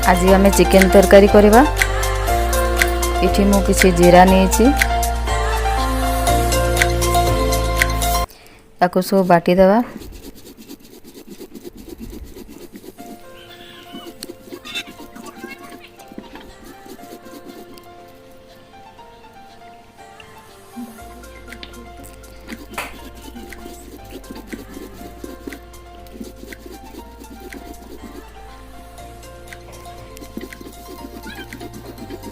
आज आम चिकेन तरकारी करवा। इठी मु किसी जीरा नहीं ताको सब बाटी देवा।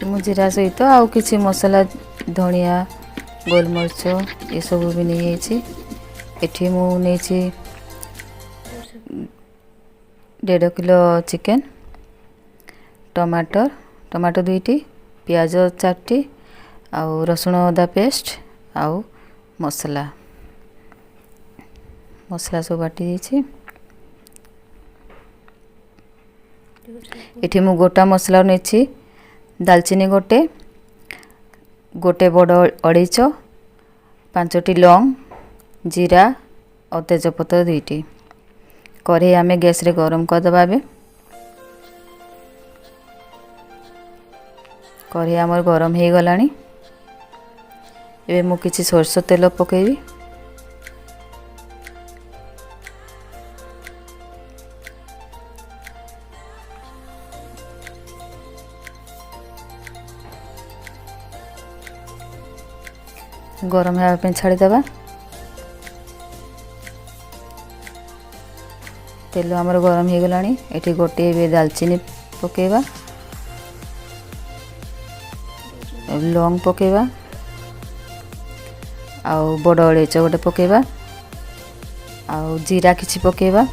मु जीरा सहित आउ किसी मसला धनिया गोलमरिच ये सब भी नहीं एठी मु नहीं 1.5 किलो चिकेन टमाटर 2टी प्याज 4टी आउ रसुण अदा पेस्ट आउ मसला सब बाटी देछि। एठी मु गोटा मसला नहीं दालचीनी गोटे बड़ अड़ीच 5टी लौंग जीरा और तेजपत्र 2टी कढ़ई आमे गैस रे गरम करदबा। कढ़ई आमर गरम हो गलानी। एबे मु किछि सरसो तेल पकेबी। गरम होगा छाड़ीदेवा। तेल आमर गरम हो गलानी। एठी गोटे दालचीनी पकेबा लौंग पकेबा आउ बड़ अड़ीच गोटे पकेबा आउ जीरा किछि पकेबा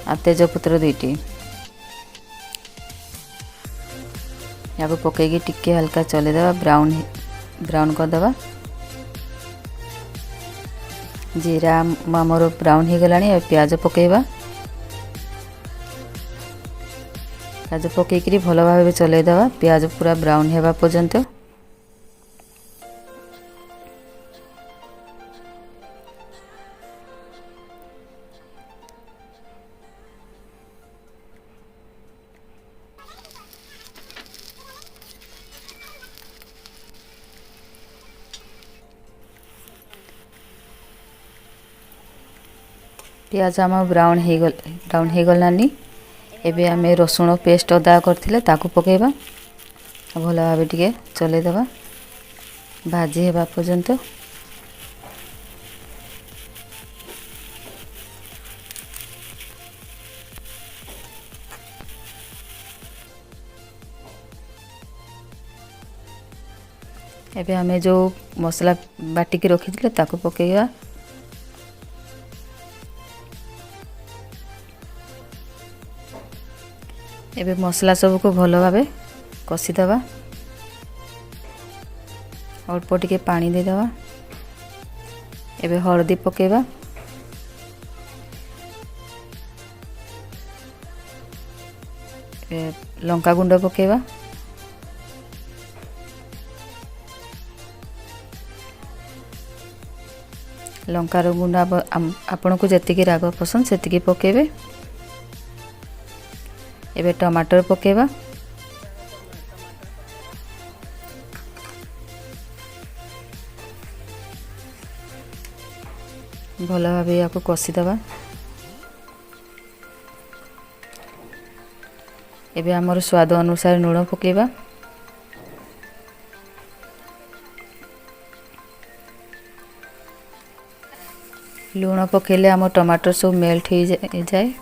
आ तेजपत्र 2टी या पकईकी टिके हल्का चलेदेवा ब्राउन करदबा। जीरा आमर ब्राउन हो गलानी। प्याज पकेबा। प्याज पकईकरी भल भाव चलैदेवा प्याज पूरा ब्राउन हेबा पर्यंत। प्याज आम ब्राउन हो गलानी। एबे आमे रसुण पेस्ट अदा करथिले ताकू पकेबा भल भाव टिके चलैदेवा भाजी हेबा पर्यंत। एबे आमे जो मसला बाटिकी रखिथिले ताकू पकेबा। एबे मसला सब को भल भाव कषिदेवा। अल्प टिके पानी देदेवा। एबे हळदी पकेबा। लंका गुंड पकेबा। लंकार गुंड आपन को जतिकी राग पसंद सेतिकी पकेबे। एबे टमाटर पकेबा। भल भाव या कषिदेवा। एबे आमर स्वाद अनुसार लूण पकेबा। लूण पकेले आम टमाटर सब मेल्ट हो जाए।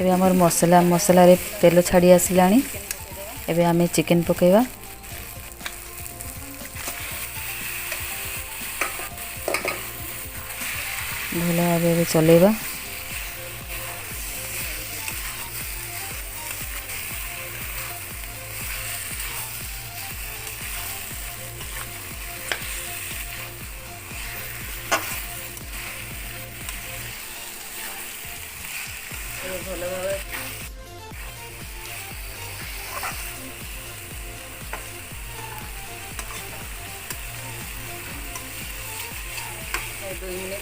एबे हमर मसला रे तेल छाड़ी आसिलानी। एबे आमे चिकेन पकेबा। भल भाव चलेबा।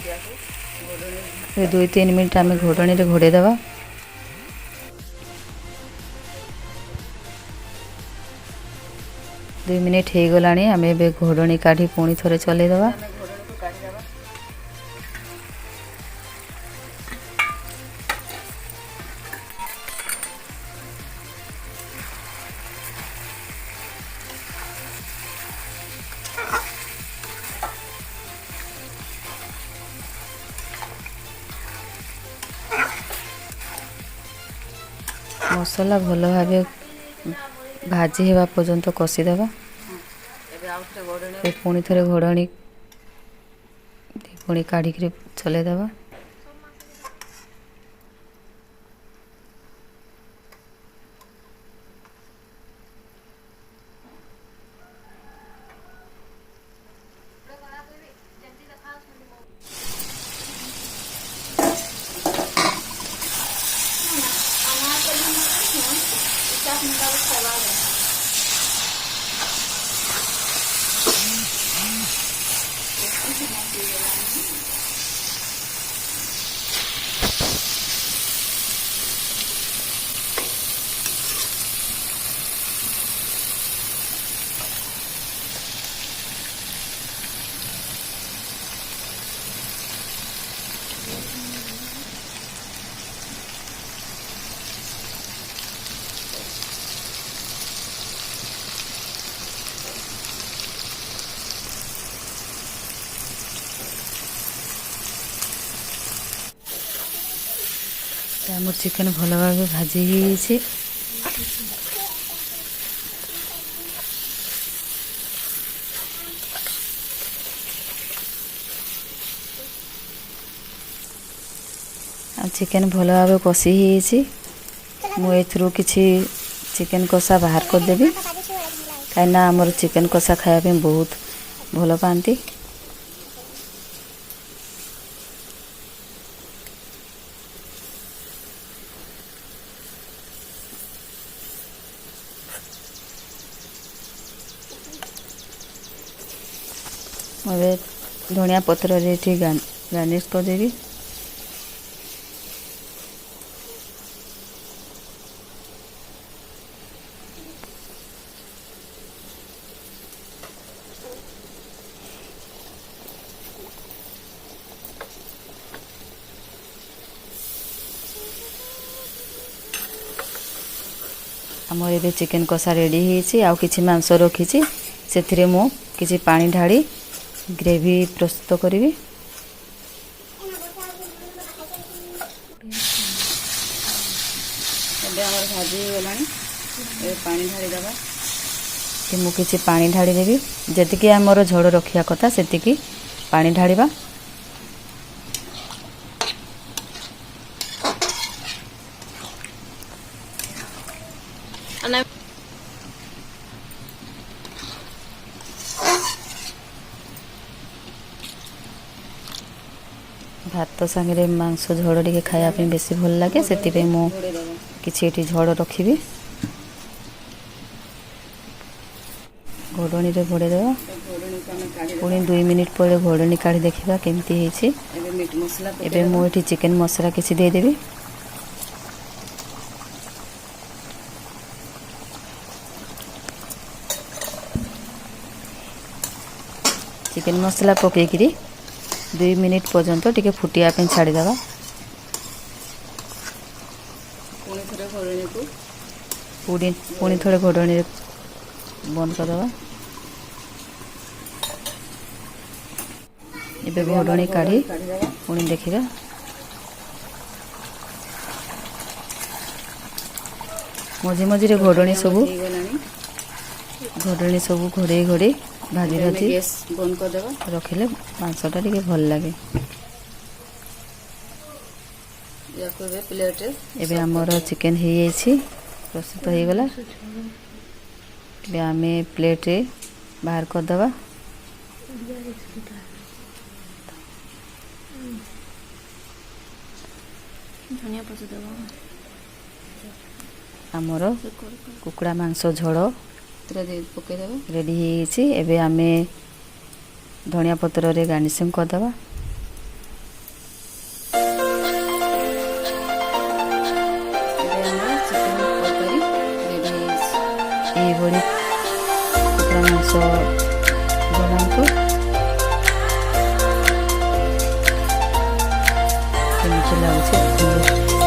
ଏବେ 2-3 ମିନିଟ୍ ଆମେ ଘୋଡ଼ଣୀରେ ଘୋଡ଼େଇ ଦେବା। ଦୁଇ ମିନିଟ୍ ହେଇଗଲାଣି। ଆମେ ଏବେ ଘୋଡ଼ଣୀ କାଢ଼ି ପୁଣି ଥରେ ଚଲେଇ ଦେବା। ମସଲା ଭଲ ଭାବେ ଭାଜି ହେବା ପର୍ଯ୍ୟନ୍ତ କଷିଦେବା। ପୁଣି ଥରେ ଘୋଡ଼ଣୀ ପୁଣି କାଢ଼ିକିରି ଚଲେଇ ଦେବା। ଆମର ଚିକେନ୍ ଭଲ ଭାବେ ଭାଜି ହେଇଯାଇଛି। ଆଉ ଚିକେନ୍ ଭଲ ଭାବେ କଷି ହେଇଯାଇଛି। ମୁଁ ଏଥିରୁ କିଛି ଚିକେନ୍ କଷା ବାହାର କରିଦେବି, କାହିଁକିନା ଆମର ଚିକେନ୍ କଷା ଖାଇବା ପାଇଁ ବହୁତ ଭଲ ପାଆନ୍ତି। ମୁଁ ଏବେ ଧନିଆ ପତ୍ରରେ ଏଠି ଗାର୍ନିଶ୍ କରିଦେବି। ଆମର ଏବେ ଚିକେନ୍ କଷା ରେଡ଼ି ହେଇଛି। ଆଉ କିଛି ମାଂସ ରଖିଛି, ସେଥିରେ ମୁଁ କିଛି ପାଣି ଢାଳି ଗ୍ରେଭି ପ୍ରସ୍ତୁତ କରିବି। ଏବେ ଆମର ଭାଜି ହେଇଗଲାଣି। ଏବେ ପାଣି ଢାଳିଦେବା। ମୁଁ କିଛି ପାଣି ଢାଳିଦେବି। ଯେତିକି ଆମର ଝୋଳ ରଖିବା କଥା ସେତିକି ପାଣି ଢାଳିବା। ଭାତ ସାଙ୍ଗରେ ମାଂସ ଝୋଳ ଟିକେ ଖାଇବା ପାଇଁ ବେଶୀ ଭଲ ଲାଗେ, ସେଥିପାଇଁ ମୁଁ କିଛି ଏଠି ଝୋଳ ରଖିବି। ଘୋଡ଼ଣୀରେ ଘୋଡ଼େଇ ଦେବା। ପୁଣି 2 ମିନିଟ୍ ପରେ ଘୋଡ଼ଣୀ କାଢ଼ି ଦେଖିବା କେମିତି ହେଇଛି। ଏବେ ମୁଁ ଏଠି ଚିକେନ୍ ମସଲା କିଛି ଦେଇଦେବି। ଚିକେନ୍ ମସଲା ପକାଇକିରି 2 ମିନିଟ୍ ପର୍ଯ୍ୟନ୍ତ ଟିକେ ଫୁଟିବା ପାଇଁ ଛାଡ଼ିଦେବା। ପୁଣି ଥରେ ଘୋଡ଼ଣୀରେ ବନ୍ଦ କରିଦେବା। ଏବେ ଘୋଡ଼ଣୀ କାଢ଼ି ପୁଣି ଦେଖିବା। ମଝିରେ ଘୋଡ଼ଣୀ ସବୁ ଘୋଡ଼େଇ ଭାଜି ଗ୍ୟାସ୍ ବନ୍ଦ କରିଦେବା। ରଖିଲେ ମାଂସଟା ଟିକେ ଭଲ ଲାଗେ। ଏବେ ଆମର ଚିକେନ୍ ହେଇଯାଇଛି, ପ୍ରସ୍ତୁତ ହେଇଗଲା। ଏବେ ଆମେ ପ୍ଲେଟ୍ରେ ବାହାର କରିଦେବା। ଆମର କୁକୁଡ଼ା ମାଂସ ଝୋଳ ରେଡ଼ି ହେଇଯାଇଛି। ଏବେ ଆମେ ଧନିଆ ପତ୍ରରେ ଗାର୍ନିସିଂ କରିଦେବା। ଏଇଭଳି କୁକୁଡ଼ା ମାଂସ ବନାନ୍ତୁ। କେମିତି ଲାଗୁଛି